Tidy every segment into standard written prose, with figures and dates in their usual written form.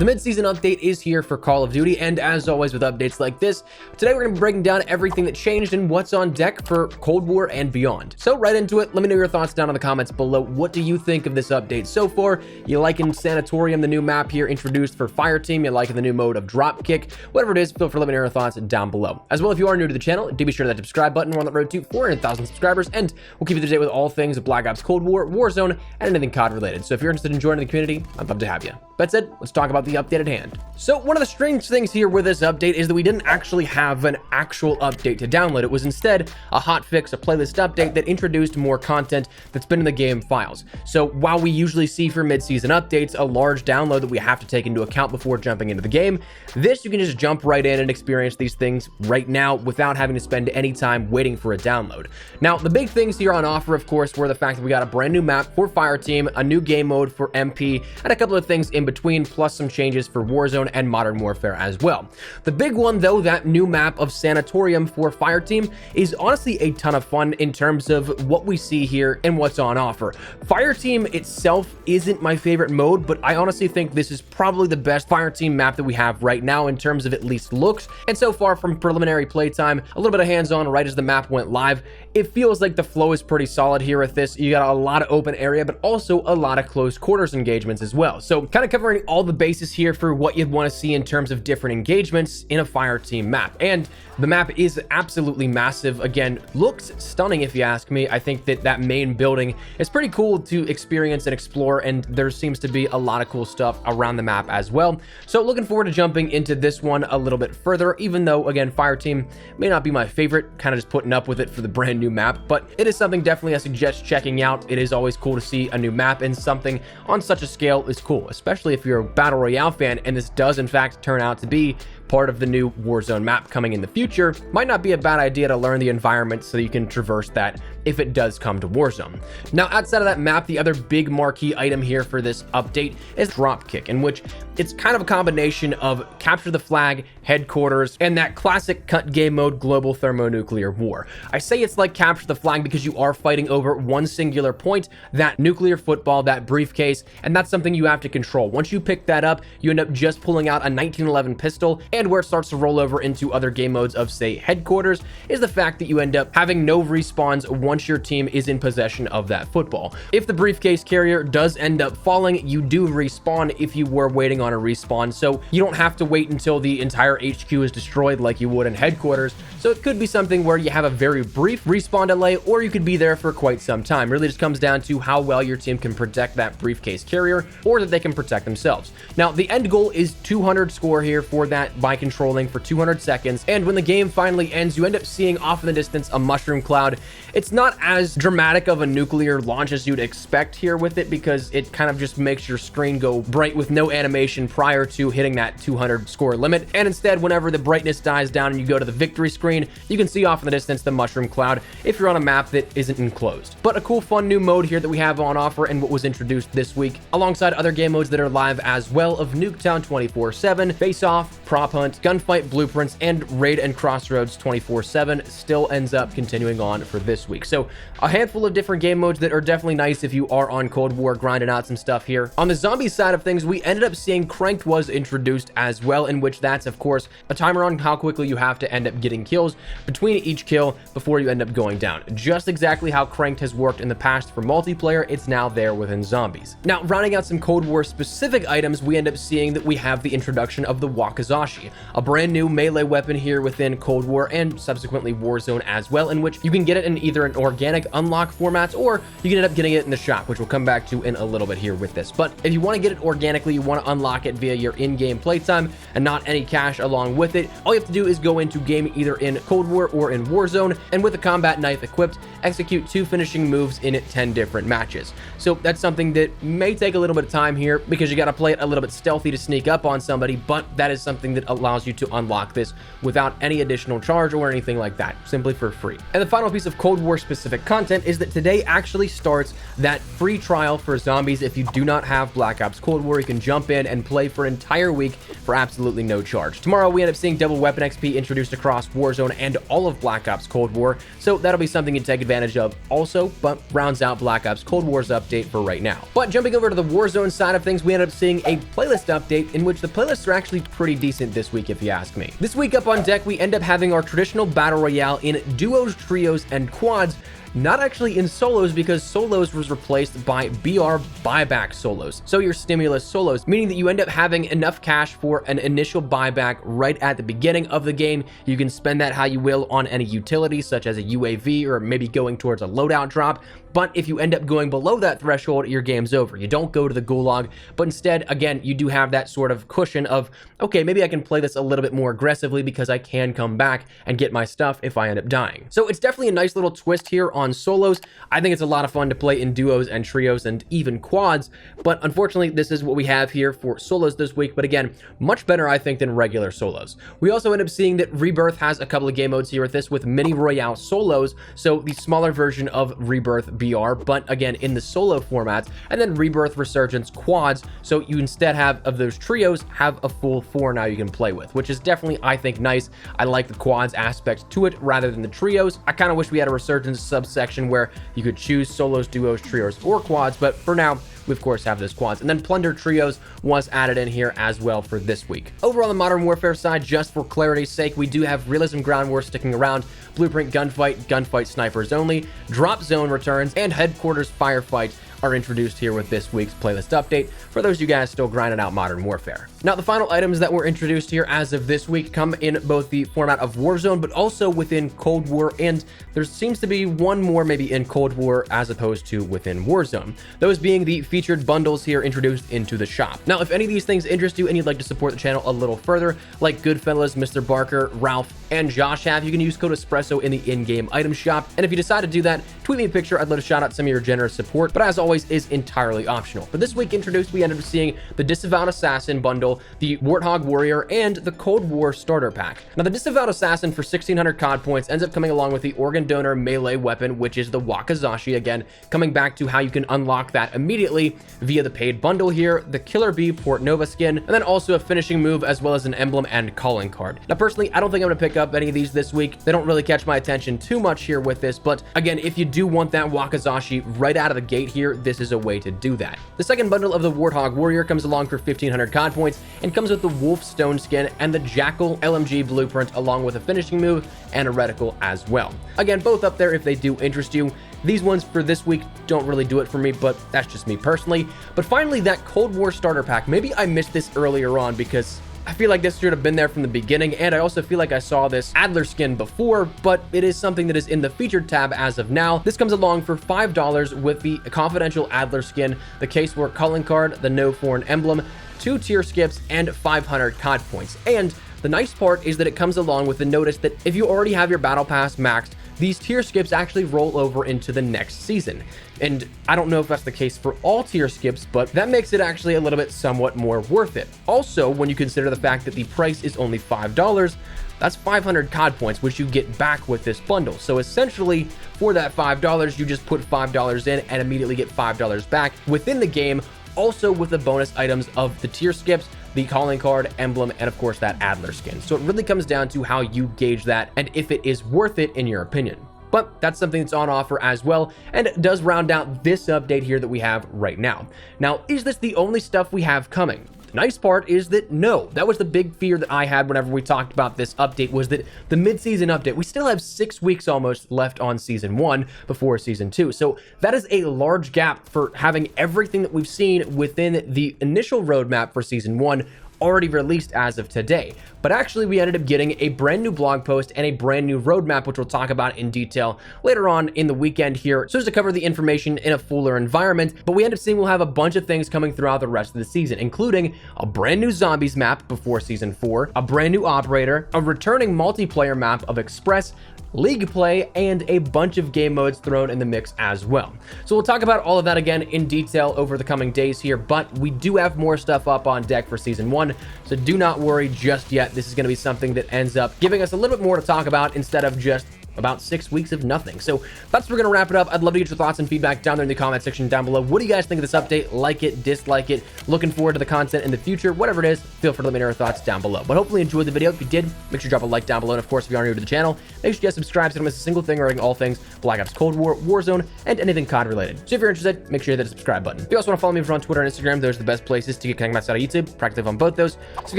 The mid-season update is here for Call of Duty, and as always with updates like this, today we're going to be breaking down everything that changed and what's on deck for Cold War and beyond. So right into it, let me know your thoughts down in the comments below. What do you think of this update so far? You liking Sanatorium, the new map here introduced for Fireteam? You liking the new mode of Dropkick? Whatever it is, feel free to let me know your thoughts down below. As well, if you are new to the channel, do be sure to hit that subscribe button. We're on the road to 400,000 subscribers, and we'll keep you up to date with all things Black Ops Cold War, Warzone, and anything COD related. So if you're interested in joining the community, I'd love to have you. That said, let's talk about the update at hand. So one of the strange things here with this update is that we didn't actually have an actual update to download. It was instead a hotfix, a playlist update that introduced more content that's been in the game files. So while we usually see for mid-season updates a large download that we have to take into account before jumping into the game, this you can just jump right in and experience these things right now without having to spend any time waiting for a download. Now, the big things here on offer, of course, were the fact that we got a brand new map for Fireteam, a new game mode for MP, and a couple of things in between, plus some changes for Warzone and Modern Warfare as well. The big one, though, that new map of Sanatorium for Fireteam is honestly a ton of fun in terms of what we see here and what's on offer. Fireteam itself isn't my favorite mode, but I honestly think this is probably the best Fireteam map that we have right now in terms of at least looks. And so far from preliminary playtime, a little bit of hands-on right as the map went live, it feels like the flow is pretty solid here with this. You got a lot of open area, but also a lot of close quarters engagements as well. So kind of covering all the bases here for what you'd want to see in terms of different engagements in a Fireteam map. And the map is absolutely massive. Again, looks stunning if you ask me. I think that that main building is pretty cool to experience and explore, and there seems to be a lot of cool stuff around the map as well. So looking forward to jumping into this one a little bit further, even though, again, Fireteam may not be my favorite, kind of just putting up with it for the brand new map, but it is something definitely I suggest checking out. It is always cool to see a new map, and something on such a scale is cool, especially if you're a Battle Royale fan, and this does in fact turn out to be part of the new Warzone map coming in the future. Might not be a bad idea to learn the environment so you can traverse that if it does come to Warzone. Now, outside of that map, the other big marquee item here for this update is Dropkick, in which it's kind of a combination of capture the flag, headquarters, and that classic cut game mode global thermonuclear war. I say it's like capture the flag because you are fighting over one singular point, that nuclear football, that briefcase, and that's something you have to control. Once you pick that up, you end up just pulling out a 1911 pistol, and where it starts to roll over into other game modes of, say, headquarters, is the fact that you end up having no respawns once your team is in possession of that football. If the briefcase carrier does end up falling, you do respawn if you were waiting on a respawn, so you don't have to wait until the entire HQ is destroyed like you would in headquarters. So it could be something where you have a very brief respawn delay, or you could be there for quite some time. Really just comes down to how well your team can protect that briefcase carrier, or that they can protect themselves. Now, the end goal is 200 score here for that by controlling for 200 seconds, and when the game finally ends, you end up seeing off in the distance a mushroom cloud. It's not as dramatic of a nuclear launch as you'd expect here with it, because it kind of just makes your screen go bright with no animation prior to hitting that 200 score limit, and instead, whenever the brightness dies down and you go to the victory screen, you can see off in the distance the mushroom cloud if you're on a map that isn't enclosed. But a cool, fun new mode here that we have on offer and what was introduced this week, alongside other game modes that are live as well, of Nuketown 24/7, Face Off, Prop Hunt, Gunfight Blueprints, and Raid and Crossroads 24/7 still ends up continuing on for this week. So a handful of different game modes that are definitely nice if you are on Cold War grinding out some stuff here. On the zombie side of things, we ended up seeing Cranked was introduced as well, in which that's, of course, a timer on how quickly you have to end up getting kills between each kill before you end up going down. Just exactly how Cranked has worked in the past for multiplayer, it's now there within zombies. Now, rounding out some Cold War specific items, we end up seeing that we have the introduction of the Wakizashi, a brand new melee weapon here within Cold War and subsequently Warzone as well, in which you can get it in either an organic unlock format, or you can end up getting it in the shop, which we'll come back to in a little bit here with this. But if you want to get it organically, you want to unlock it via your in-game playtime and not any cash along with it, all you have to do is go into game either in Cold War or in Warzone, and with a combat knife equipped, execute 2 finishing moves in 10 different matches. So that's something that may take a little bit of time here, because you got to play it a little bit stealthy to sneak up on somebody, but that is something that allows you to unlock this without any additional charge or anything like that, simply for free. And the final piece of Cold War specific content is that today actually starts that free trial for zombies. If you do not have Black Ops Cold War, you can jump in and play for an entire week for absolutely no charge. Tomorrow we end up seeing double weapon XP introduced across Warzone and all of Black Ops Cold War, so that'll be something you take advantage of also, but rounds out Black Ops Cold War's update for right now. But jumping over to the Warzone side of things, we end up seeing a playlist update in which the playlists are actually pretty decent this week, if you ask me. This week up on deck, we end up having our traditional battle royale in duos, trios, and quads. Not actually in solos, because solos was replaced by BR buyback solos. So your stimulus solos, meaning that you end up having enough cash for an initial buyback right at the beginning of the game. You can spend that how you will on any utility, such as a UAV or maybe going towards a loadout drop. But if you end up going below that threshold, your game's over. You don't go to the gulag, but instead, again, you do have that sort of cushion of, okay, maybe I can play this a little bit more aggressively because I can come back and get my stuff if I end up dying. So it's definitely a nice little twist here on solos. I think it's a lot of fun to play in duos and trios and even quads, but unfortunately, this is what we have here for solos this week. But again, much better, I think, than regular solos. We also end up seeing that Rebirth has a couple of game modes here with this, with mini royale solos, so the smaller version of Rebirth BR, but again in the solo format, and then Rebirth Resurgence quads, so you instead have of those trios have a full 4 now you can play with, which is definitely, I think, nice. I like the quads aspect to it rather than the trios. I kind of wish we had a Resurgence subsection where you could choose solos, duos, trios, or quads, but for now we of course have those quads. And then Plunder Trios was added in here as well for this week. Over on the Modern Warfare side, just for clarity's sake, we do have Realism Ground War sticking around, Blueprint Gunfight Snipers Only, Drop Zone returns, and Headquarters Firefight are introduced here with this week's playlist update for those of you guys still grinding out Modern Warfare. Now, the final items that were introduced here as of this week come in both the format of Warzone, but also within Cold War, and there seems to be one more maybe in Cold War as opposed to within Warzone. Those being the featured bundles here introduced into the shop. Now, if any of these things interest you and you'd like to support the channel a little further, like Goodfellas, Mr. Barker, Ralph, and Josh have, you can use code Espresso in the in-game item shop. And if you decide to do that, tweet me a picture. I'd love to shout out some of your generous support, but as always, is entirely optional. But this week introduced, we ended up seeing the Disavowed Assassin bundle, the Warthog Warrior, and the Cold War starter pack. Now, the Disavowed Assassin for 1600 COD points ends up coming along with the Organ Donor melee weapon, which is the Wakizashi, again, coming back to how you can unlock that immediately via the paid bundle here, the Killer Bee Port Nova skin, and then also a finishing move as well as an emblem and calling card. Now, personally, I don't think I'm going to pick up any of these this week. They don't really catch my attention too much here with this, but again, if you do want that Wakizashi right out of the gate here, this is a way to do that. The second bundle of the Warthog Warrior comes along for 1500 COD points and comes with the Wolf Stone skin and the Jackal LMG blueprint, along with a finishing move and a reticle as well. Again, both up there if they do interest you. These ones for this week don't really do it for me, but that's just me personally. But finally, that Cold War starter pack. Maybe I missed this earlier on because I feel like this should have been there from the beginning, and I also feel like I saw this Adler skin before, but it is something that is in the featured tab as of now. This comes along for $5 with the confidential Adler skin, the Casework calling card, the No Foreign emblem, 2 tier skips, and 500 COD points. And the nice part is that it comes along with the notice that if you already have your battle pass maxed, these tier skips actually roll over into the next season. And I don't know if that's the case for all tier skips, but that makes it actually a little bit somewhat more worth it. Also, when you consider the fact that the price is only $5, that's 500 COD points, which you get back with this bundle. So essentially, for that $5, you just put $5 in and immediately get $5 back within the game, also with the bonus items of the tier skips, the calling card, emblem, and of course that Adler skin. So it really comes down to how you gauge that and if it is worth it in your opinion. But that's something that's on offer as well, and it does round out this update here that we have right now. Now, is this the only stuff we have coming? The nice part is that no, that was the big fear that I had whenever we talked about this update, was that the mid-season update, we still have 6 weeks almost left on season 1 before season 2. So that is a large gap for having everything that we've seen within the initial roadmap for season 1 already released as of today. But actually, we ended up getting a brand new blog post and a brand new roadmap, which we'll talk about in detail later on in the weekend here, so as to cover the information in a fuller environment. But we end up seeing we'll have a bunch of things coming throughout the rest of the season, including a brand new zombies map before season 4, a brand new operator, a returning multiplayer map of Express, league play, and a bunch of game modes thrown in the mix as well. So we'll talk about all of that again in detail over the coming days here, but we do have more stuff up on deck for Season 1, so do not worry just yet. This is going to be something that ends up giving us a little bit more to talk about instead of just about 6 weeks of nothing. So that's where we're gonna wrap it up. I'd love to get your thoughts and feedback down there in the comment section down below. What do you guys think of this update? Like it, dislike it, looking forward to the content in the future, whatever it is, feel free to let me know your thoughts down below. But hopefully you enjoyed the video. If you did, make sure you drop a like down below, and of course if you are new to the channel, make sure you guys subscribe so you don't miss a single thing regarding all things Black Ops Cold War, Warzone, and anything COD related. So if you're interested, make sure you hit the subscribe button. If you also want to follow me over on Twitter and Instagram, those are the best places to get connected outside of YouTube, practically on both those. So if you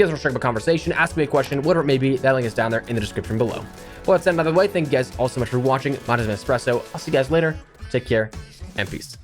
guys want to strike up a conversation, ask me a question, whatever it may be, that link is down there in the description below. Well, that's it, by the way. Thank you guys all so much for watching. My name is Espresso. I'll see you guys later. Take care and peace.